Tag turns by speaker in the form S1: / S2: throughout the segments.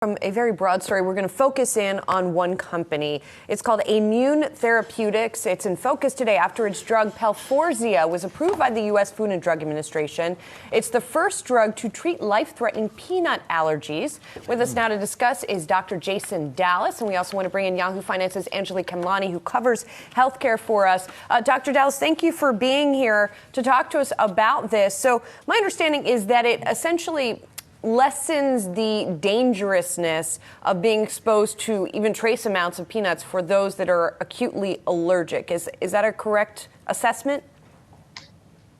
S1: From a very broad story, we're going to focus in on one company. It's called Aimmune Therapeutics. It's in focus today after its drug Palforzia was approved by the U.S. Food and Drug Administration. It's the first drug to treat life-threatening peanut allergies. With us now to discuss is Dr. Jayson Dallas, and we also want to bring in Yahoo Finance's Anjali Kamlani, who covers healthcare for us. Dr. Dallas, thank you for being here to talk to us about this. So my understanding is that it essentially lessens the dangerousness of being exposed to even trace amounts of peanuts for those that are acutely allergic. Is that a correct assessment?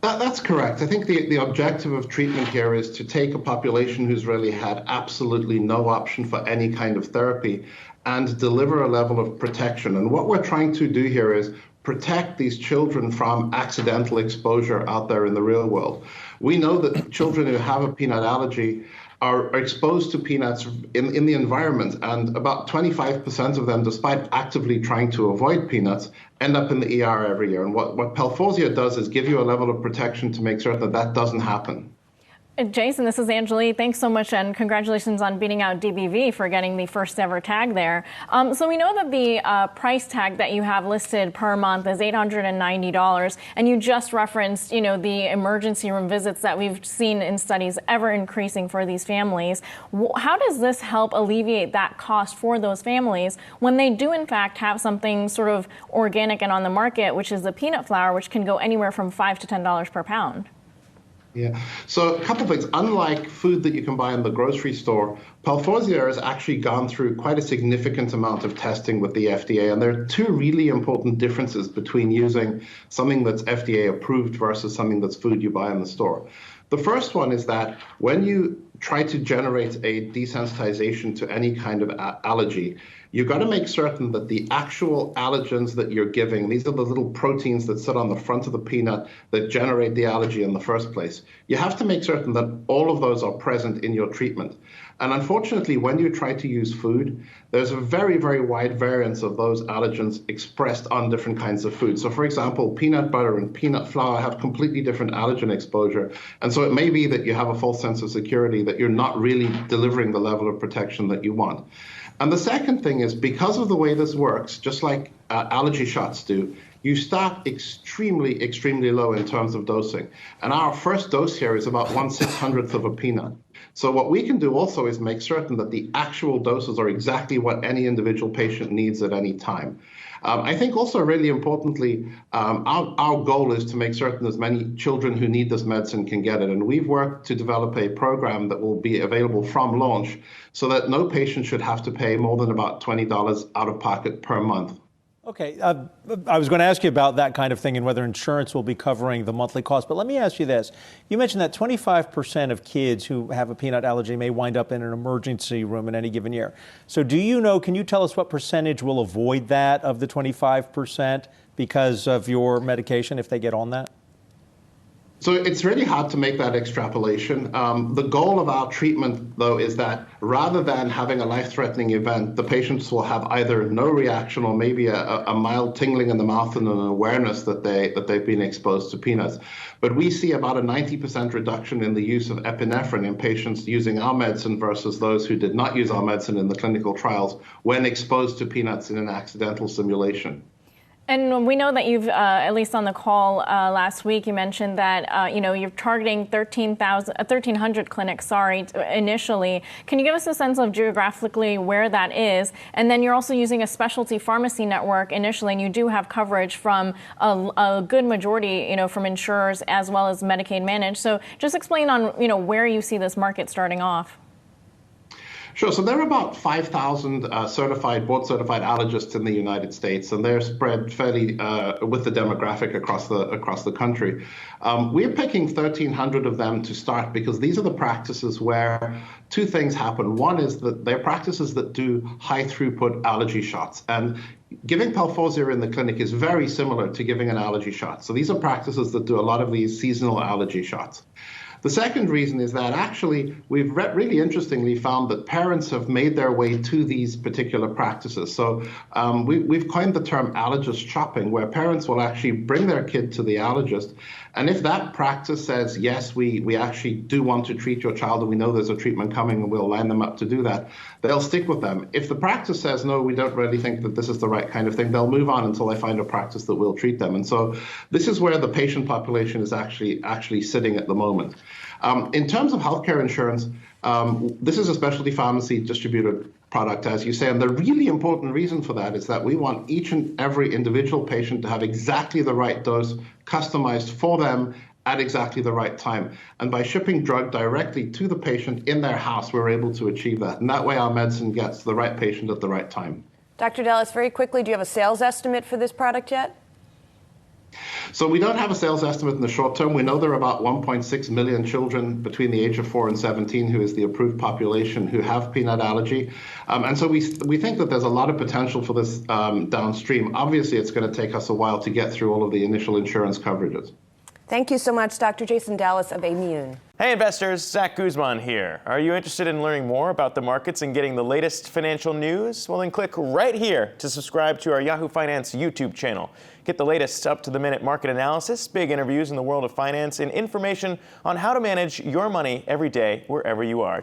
S2: That's correct. I think the objective of treatment here is to take a population who's really had absolutely no option for any kind of therapy and deliver a level of protection. And what we're trying to do here is protect these children from accidental exposure out there in the real world. We know that children who have a peanut allergy are exposed to peanuts in the environment, and about 25% of them, despite actively trying to avoid peanuts, end up in the ER every year. And what Palforzia does is give you a level of protection to make certain that that doesn't happen.
S3: Jayson, this is Anjali. Thanks so much, and congratulations on beating out DBV for getting the first ever tag there. So we know that the price tag that you have listed per month is $890, and you just referenced, the emergency room visits that we've seen in studies ever increasing for these families. How does this help alleviate that cost for those families when they do in fact have something sort of organic and on the market, which is the peanut flour, which can go anywhere from $5 to $10 per pound?
S2: Yeah. So a couple of things. Unlike food that you can buy in the grocery store, Palforzia has actually gone through quite a significant amount of testing with the FDA. And there are two really important differences between using something that's FDA approved versus something that's food you buy in the store. The first one is that when you try to generate a desensitization to any kind of allergy, you've got to make certain that the actual allergens that you're giving, these are the little proteins that sit on the front of the peanut that generate the allergy in the first place. You have to make certain that all of those are present in your treatment. And unfortunately, when you try to use food, there's a very, very wide variance of those allergens expressed on different kinds of food. So for example, peanut butter and peanut flour have completely different allergen exposure. And so it may be that you have a false sense of security that you're not really delivering the level of protection that you want. And the second thing is, because of the way this works, just like allergy shots do, you start extremely, extremely low in terms of dosing. And our first dose here is about 1/600th of a peanut. So what we can do also is make certain that the actual doses are exactly what any individual patient needs at any time. I think also really importantly, our goal is to make certain as many children who need this medicine can get it. And we've worked to develop a program that will be available from launch so that no patient should have to pay more than about $20 out of pocket per month.
S4: Okay, I was going to ask you about that kind of thing and whether insurance will be covering the monthly cost. But let me ask you this. You mentioned that 25% of kids who have a peanut allergy may wind up in an emergency room in any given year. So can you tell us what percentage will avoid that of the 25% because of your medication if they get on that?
S2: So it's really hard to make that extrapolation. The goal of our treatment, though, is that rather than having a life-threatening event, the patients will have either no reaction or maybe a mild tingling in the mouth and an awareness that they've been exposed to peanuts. But we see about a 90% reduction in the use of epinephrine in patients using our medicine versus those who did not use our medicine in the clinical trials when exposed to peanuts in an accidental simulation.
S3: And we know that you've, at least on the call last week, you mentioned that, you're targeting 1,300 clinics, initially. Can you give us a sense of geographically where that is? And then you're also using a specialty pharmacy network initially, and you do have coverage from a good majority, from insurers as well as Medicaid managed. So just explain on, where you see this market starting off.
S2: Sure. So there are about 5,000 board-certified allergists in the United States, and they're spread fairly with the demographic across the country. We're picking 1,300 of them to start because these are the practices where two things happen. One is that they're practices that do high-throughput allergy shots, and giving Palforzia in the clinic is very similar to giving an allergy shot. So these are practices that do a lot of these seasonal allergy shots. The second reason is that actually we've really interestingly found that parents have made their way to these particular practices. So we've coined the term allergist shopping, where parents will actually bring their kid to the allergist. And if that practice says, yes, we actually do want to treat your child and we know there's a treatment coming and we'll line them up to do that, they'll stick with them. If the practice says, no, we don't really think that this is the right kind of thing, they'll move on until they find a practice that will treat them. And so this is where the patient population is actually sitting at the moment. In terms of healthcare insurance, this is a specialty pharmacy distributed product, as you say, and the really important reason for that is that we want each and every individual patient to have exactly the right dose customized for them at exactly the right time. And by shipping drug directly to the patient in their house, we're able to achieve that. And that way our medicine gets to the right patient at the right time.
S1: Dr. Dallas, very quickly, do you have a sales estimate for this product yet?
S2: So we don't have a sales estimate in the short term. We know there are about 1.6 million children between the age of 4 and 17, who is the approved population, who have peanut allergy. And so we think that there's a lot of potential for this downstream. Obviously, it's going to take us a while to get through all of the initial insurance coverages.
S1: Thank you so much, Dr. Jayson Dallas of Aimmune.
S5: Hey investors, Zach Guzman here. Are you interested in learning more about the markets and getting the latest financial news? Well, then click right here to subscribe to our Yahoo Finance YouTube channel. Get the latest up-to-the-minute market analysis, big interviews in the world of finance, and information on how to manage your money every day wherever you are.